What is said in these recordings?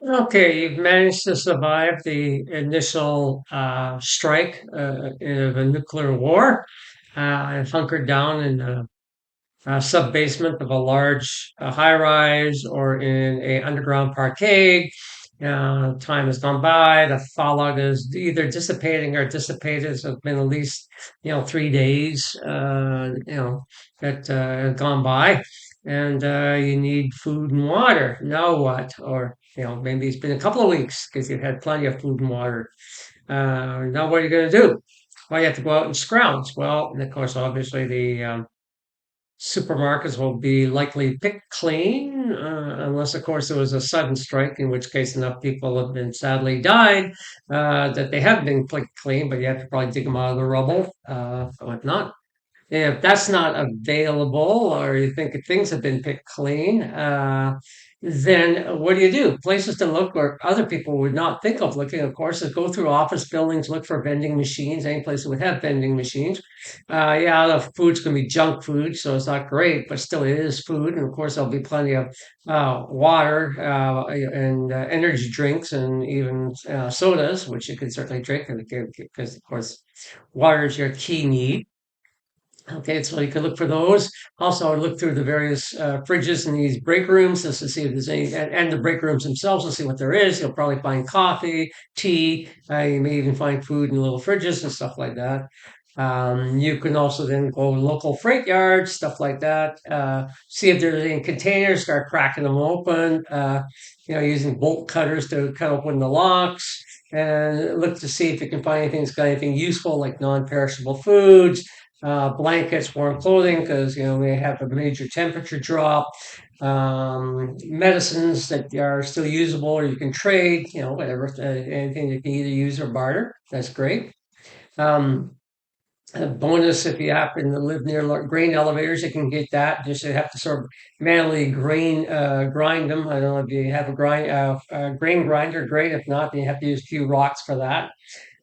Okay, you've managed to survive the initial strike of a nuclear war and hunkered down in the sub basement of a large high rise or in a underground parkade. Time has gone by. The fallout is either dissipating or dissipated. It's been at least 3 days. That have gone by, and you need food and water. Now what? Or maybe it's been a couple of weeks because you've had plenty of food and water. Now what are you going to do? Well, you have to go out and scrounge. Well, and of course, obviously the supermarkets will be likely picked clean, unless, of course, there was a sudden strike, in which case enough people have been sadly died that they have been picked clean, but you have to probably dig them out of the rubble, whatnot. If that's not available, or you think things have been picked clean, then what do? Places to look where other people would not think of looking, of course, is go through office buildings, look for vending machines, any place that would have vending machines. Yeah, the food's going to be junk food, so it's not great, but still it is food. And of course, there'll be plenty of water and energy drinks and even sodas, which you can certainly drink because, of course, water is your key need. Okay, so you can look for those. Also, I would look through the various fridges in these break rooms just to see if there's any, and the break rooms themselves to see what there is. You'll probably find coffee, tea. You may even find food in little fridges and stuff like that. You can also then go to local freight yards, stuff like that. See if there's any containers, start cracking them open. Using bolt cutters to cut open the locks, and look to see if you can find anything that's got anything useful, like non-perishable foods, blankets, warm clothing, because we have a major temperature drop. Medicines that are still usable or you can trade, whatever, anything you can either use or barter. That's great. Um, a bonus if you happen to live near grain elevators, you can get that. Just you have to sort of manually grind them. I don't know if you have a grain grinder, great. If not, then you have to use a few rocks for that.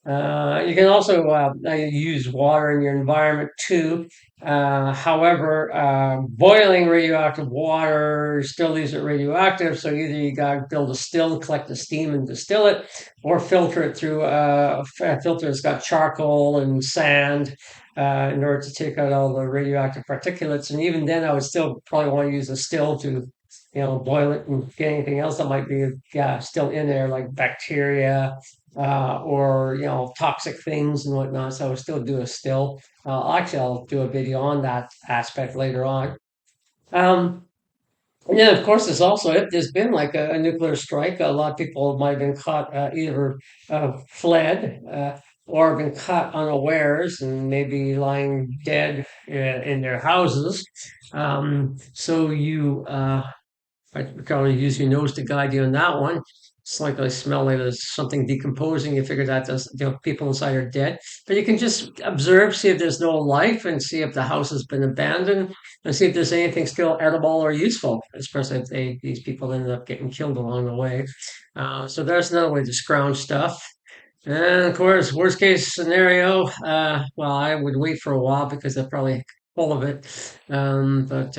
You can also use water in your environment too. However, boiling radioactive water still leaves it radioactive. So either you got to build a still, collect the steam and distill it, or filter it through a filter that's got charcoal and sand in order to take out all the radioactive particulates. And even then, I would still probably want to use a still to boil it and get anything else that might be still in there, like bacteria or toxic things and whatnot. So I would still do a still. Actually, I'll do a video on that aspect later on. Um, and then, of course, there's also if there's been like a nuclear strike, a lot of people might have been caught either fled or been caught unawares and maybe lying dead in their houses. So you I can only use your nose to guide you on that one. It's like I smell like there's something decomposing. You figure that does, people inside are dead. But you can just observe, see if there's no life, and see if the house has been abandoned, and see if there's anything still edible or useful, especially if these people ended up getting killed along the way. So there's another way to scrounge stuff. And of course, worst case scenario, well, I would wait for a while because they're probably full of it. But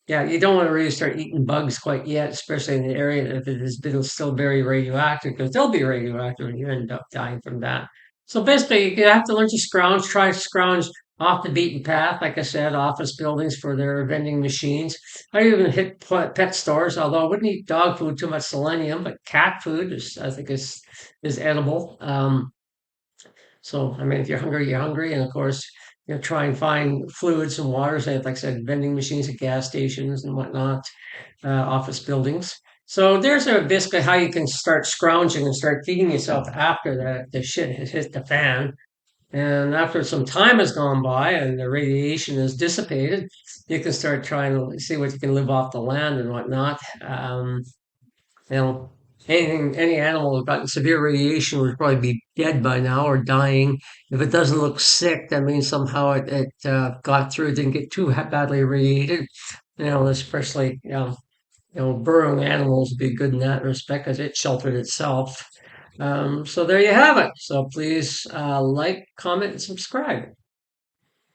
yeah, you don't want to really start eating bugs quite yet, especially in the area if it has been still very radioactive, because they'll be radioactive and you end up dying from that. So basically, you have to learn to scrounge, try to scrounge off the beaten path, like I said, office buildings for their vending machines. I even hit pet stores, although I wouldn't eat dog food, too much selenium, but cat food I think is edible. So, I mean, if you're hungry, you're hungry. And of course, try and find fluids and waters, and like I said, vending machines at gas stations and whatnot, office buildings. So there's basically how you can start scrounging and start feeding yourself after the shit has hit the fan. And after some time has gone by and the radiation is dissipated, you can start trying to see what you can live off the land and whatnot. You know, any animal that's gotten severe radiation would probably be dead by now or dying. If it doesn't look sick, that means somehow it got through, didn't get too badly irradiated. Especially burrowing animals would be good in that respect because it sheltered itself. So there you have it. So please like, comment, and subscribe.